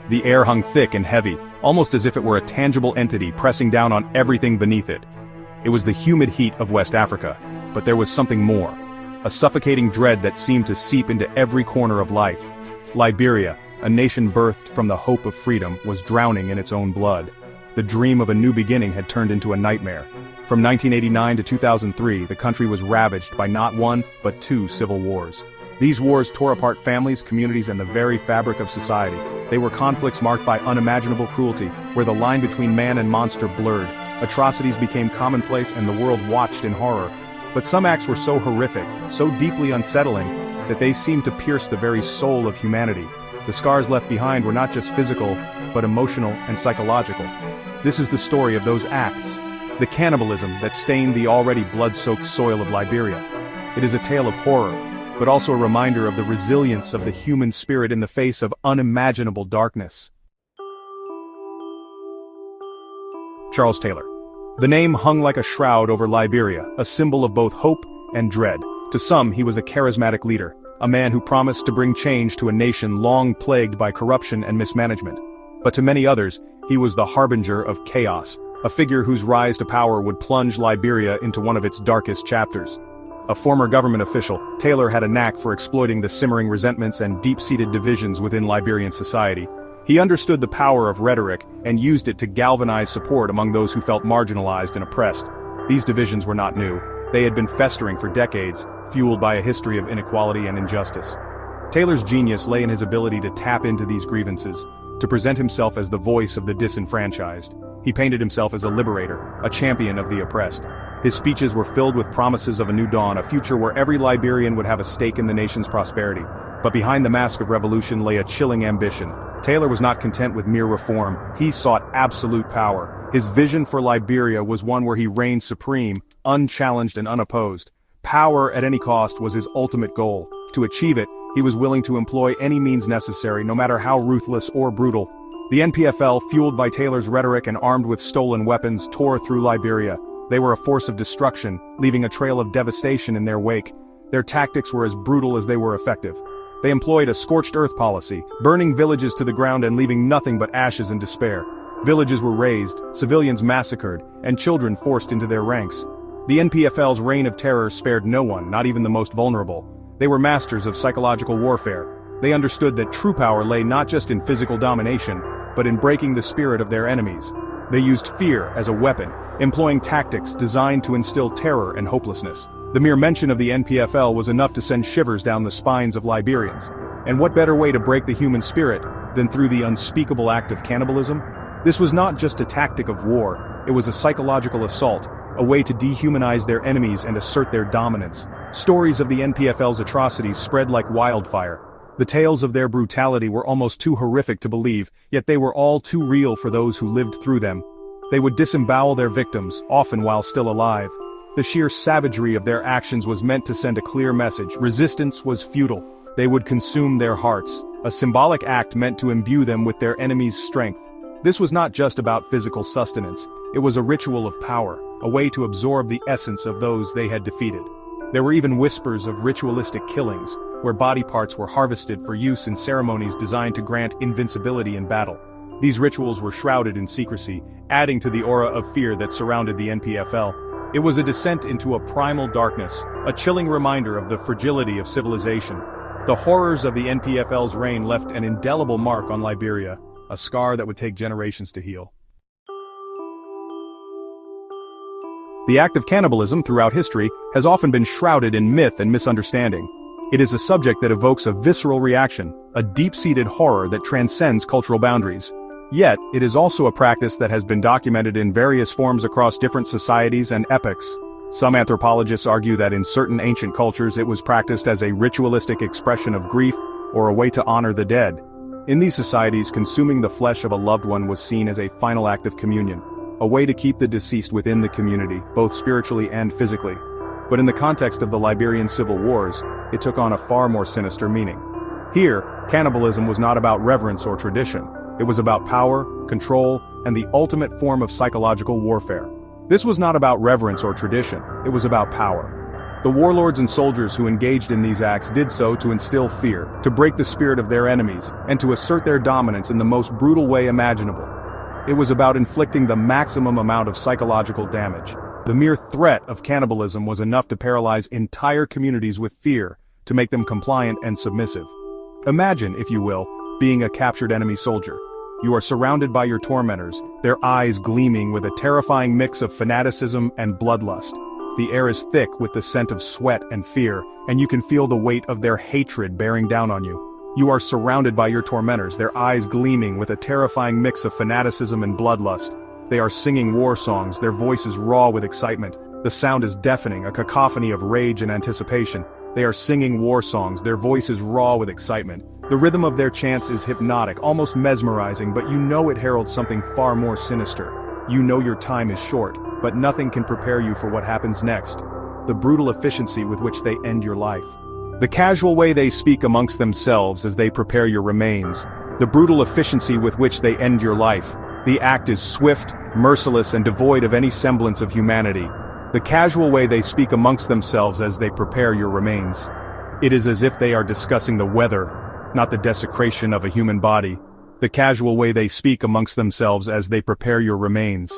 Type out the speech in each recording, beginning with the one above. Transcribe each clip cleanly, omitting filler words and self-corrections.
The air hung thick and heavy, almost as if it were a tangible entity pressing down on everything beneath it. It was the humid heat of West Africa, but there was something more. A suffocating dread that seemed to seep into every corner of life. Liberia, a nation birthed from the hope of freedom, was drowning in its own blood. The dream of a new beginning had turned into a nightmare. From 1989 to 2003, the country was ravaged by not one, but two civil wars. These wars tore apart families, communities, and the very fabric of society. They were conflicts marked by unimaginable cruelty, where the line between man and monster blurred. Atrocities became commonplace and the world watched in horror. But some acts were so horrific, so deeply unsettling, that they seemed to pierce the very soul of humanity. The scars left behind were not just physical, but emotional and psychological. This is the story of those acts, the cannibalism that stained the already blood-soaked soil of Liberia. It is a tale of horror, but also a reminder of the resilience of the human spirit in the face of unimaginable darkness. Charles Taylor. The name hung like a shroud over Liberia, a symbol of both hope and dread. To some, he was a charismatic leader, a man who promised to bring change to a nation long plagued by corruption and mismanagement. But to many others, he was the harbinger of chaos, a figure whose rise to power would plunge Liberia into one of its darkest chapters. A former government official, Taylor had a knack for exploiting the simmering resentments and deep-seated divisions within Liberian society. He understood the power of rhetoric and used it to galvanize support among those who felt marginalized and oppressed. These divisions were not new. They had been festering for decades, fueled by a history of inequality and injustice. Taylor's genius lay in his ability to tap into these grievances, to present himself as the voice of the disenfranchised. He painted himself as a liberator, a champion of the oppressed. His speeches were filled with promises of a new dawn, a future where every Liberian would have a stake in the nation's prosperity. But behind the mask of revolution lay a chilling ambition. Taylor was not content with mere reform. He sought absolute power. His vision for Liberia was one where he reigned supreme, unchallenged and unopposed. Power at any cost was his ultimate goal. To achieve it, he was willing to employ any means necessary, no matter how ruthless or brutal. The NPFL, fueled by Taylor's rhetoric and armed with stolen weapons, tore through Liberia. They were a force of destruction, leaving a trail of devastation in their wake. Their tactics were as brutal as they were effective. They employed a scorched earth policy, burning villages to the ground and leaving nothing but ashes and despair. Villages were razed, civilians massacred, and children forced into their ranks. The NPFL's reign of terror spared no one, not even the most vulnerable. They were masters of psychological warfare. They understood that true power lay not just in physical domination, but in breaking the spirit of their enemies. They used fear as a weapon, employing tactics designed to instill terror and hopelessness. The mere mention of the NPFL was enough to send shivers down the spines of Liberians. And what better way to break the human spirit than through the unspeakable act of cannibalism? This was not just a tactic of war, it was a psychological assault, a way to dehumanize their enemies and assert their dominance. Stories of the NPFL's atrocities spread like wildfire. The tales of their brutality were almost too horrific to believe, yet they were all too real for those who lived through them. They would disembowel their victims, often while still alive. The sheer savagery of their actions was meant to send a clear message: resistance was futile. They would consume their hearts, a symbolic act meant to imbue them with their enemy's strength. This was not just about physical sustenance, it was a ritual of power, a way to absorb the essence of those they had defeated. There were even whispers of ritualistic killings, where body parts were harvested for use in ceremonies designed to grant invincibility in battle. These rituals were shrouded in secrecy, adding to the aura of fear that surrounded the NPFL. It was a descent into a primal darkness, a chilling reminder of the fragility of civilization. The horrors of the NPFL's reign left an indelible mark on Liberia, a scar that would take generations to heal. The act of cannibalism throughout history has often been shrouded in myth and misunderstanding. It is a subject that evokes a visceral reaction, a deep-seated horror that transcends cultural boundaries. Yet, it is also a practice that has been documented in various forms across different societies and epochs. Some anthropologists argue that in certain ancient cultures it was practiced as a ritualistic expression of grief or a way to honor the dead. In these societies, consuming the flesh of a loved one was seen as a final act of communion, a way to keep the deceased within the community, both spiritually and physically. But in the context of the Liberian Civil Wars, it took on a far more sinister meaning. Here, cannibalism was not about reverence or tradition. It was about power, control, and the ultimate form of psychological warfare. This was not about reverence or tradition, it was about power. The warlords and soldiers who engaged in these acts did so to instill fear, to break the spirit of their enemies, and to assert their dominance in the most brutal way imaginable. It was about inflicting the maximum amount of psychological damage. The mere threat of cannibalism was enough to paralyze entire communities with fear, to make them compliant and submissive. Imagine, if you will, being a captured enemy soldier. You are surrounded by your tormentors, their eyes gleaming with a terrifying mix of fanaticism and bloodlust. The air is thick with the scent of sweat and fear, and you can feel the weight of their hatred bearing down on you. You are surrounded by your tormentors, their eyes gleaming with a terrifying mix of fanaticism and bloodlust. They are singing war songs, their voices raw with excitement. The sound is deafening, a cacophony of rage and anticipation. They are singing war songs, their voices raw with excitement. The rhythm of their chants is hypnotic, almost mesmerizing, but you know it heralds something far more sinister. You know your time is short, but nothing can prepare you for what happens next. The brutal efficiency with which they end your life. The casual way they speak amongst themselves as they prepare your remains. The brutal efficiency with which they end your life. The act is swift, merciless, and devoid of any semblance of humanity. The casual way they speak amongst themselves as they prepare your remains. It is as if they are discussing the weather, not the desecration of a human body. The casual way they speak amongst themselves as they prepare your remains.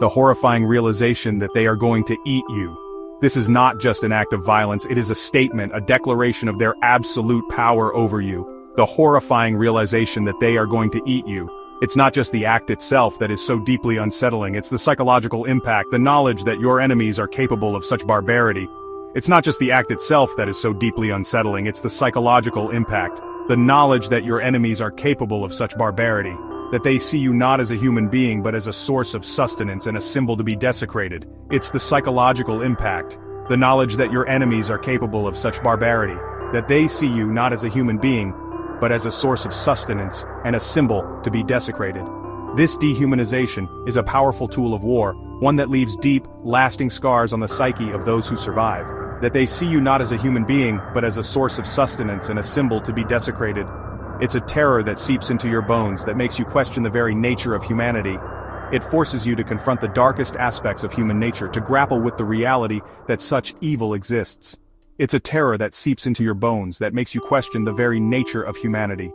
The horrifying realization that they are going to eat you. This is not just an act of violence, it is a statement, a declaration of their absolute power over you. The horrifying realization that they are going to eat you. It's not just the act itself that is so deeply unsettling, it's the psychological impact, the knowledge that your enemies are capable of such barbarity. It's not just the act itself that is so deeply unsettling, it's the psychological impact, the knowledge that your enemies are capable of such barbarity, that they see you not as a human being but as a source of sustenance and a symbol to be desecrated. It's the psychological impact, the knowledge that your enemies are capable of such barbarity, that they see you not as a human being, but as a source of sustenance and a symbol to be desecrated. This dehumanization is a powerful tool of war, one that leaves deep, lasting scars on the psyche of those who survive. That they see you not as a human being, but as a source of sustenance and a symbol to be desecrated. It's a terror that seeps into your bones that makes you question the very nature of humanity. It forces you to confront the darkest aspects of human nature, to grapple with the reality that such evil exists. It's a terror that seeps into your bones that makes you question the very nature of humanity.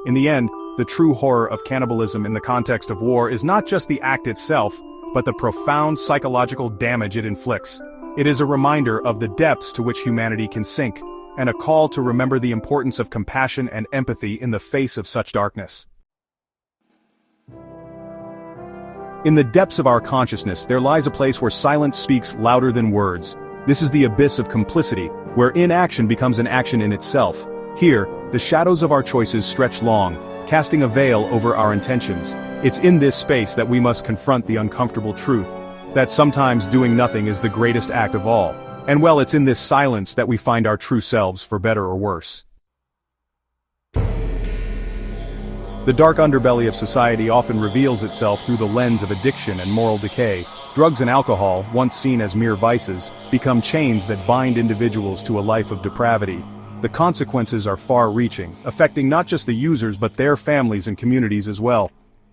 In the end, the true horror of cannibalism in the context of war is not just the act itself, but the profound psychological damage it inflicts. It is a reminder of the depths to which humanity can sink, and a call to remember the importance of compassion and empathy in the face of such darkness. In the depths of our consciousness there lies a place where silence speaks louder than words. This is the abyss of complicity, where inaction becomes an action in itself. Here, the shadows of our choices stretch long, casting a veil over our intentions. It's in this space that we must confront the uncomfortable truth, that sometimes doing nothing is the greatest act of all. And well, it's in this silence that we find our true selves, for better or worse. The dark underbelly of society often reveals itself through the lens of addiction and moral decay. Drugs and alcohol, once seen as mere vices, become chains that bind individuals to a life of depravity. The consequences are far-reaching, affecting not just the users but their families and communities as well.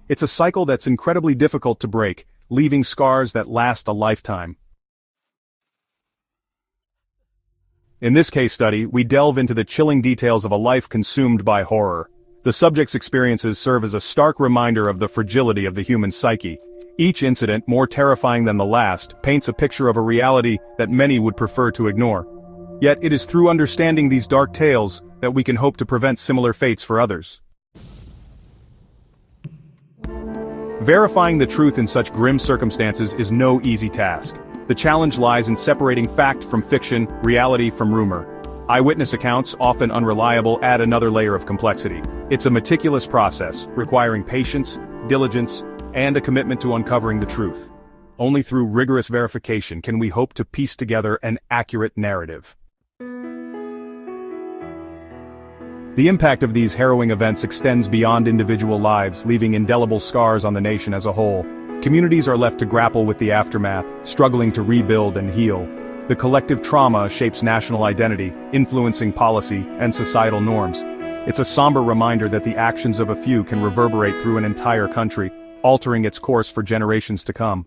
It's a cycle that's incredibly difficult to break, leaving scars that last a lifetime. In this case study, we delve into the chilling details of a life consumed by horror. The subject's experiences serve as a stark reminder of the fragility of the human psyche. Each incident, more terrifying than the last, paints a picture of a reality that many would prefer to ignore. Yet it is through understanding these dark tales that we can hope to prevent similar fates for others. Verifying the truth in such grim circumstances is no easy task. The challenge lies in separating fact from fiction, reality from rumor. Eyewitness accounts, often unreliable, add another layer of complexity. It's a meticulous process, requiring patience, diligence, and a commitment to uncovering the truth. Only through rigorous verification can we hope to piece together an accurate narrative. The impact of these harrowing events extends beyond individual lives, leaving indelible scars on the nation as a whole. Communities are left to grapple with the aftermath, struggling to rebuild and heal. The collective trauma shapes national identity, influencing policy and societal norms. It's a somber reminder that the actions of a few can reverberate through an entire country, altering its course for generations to come.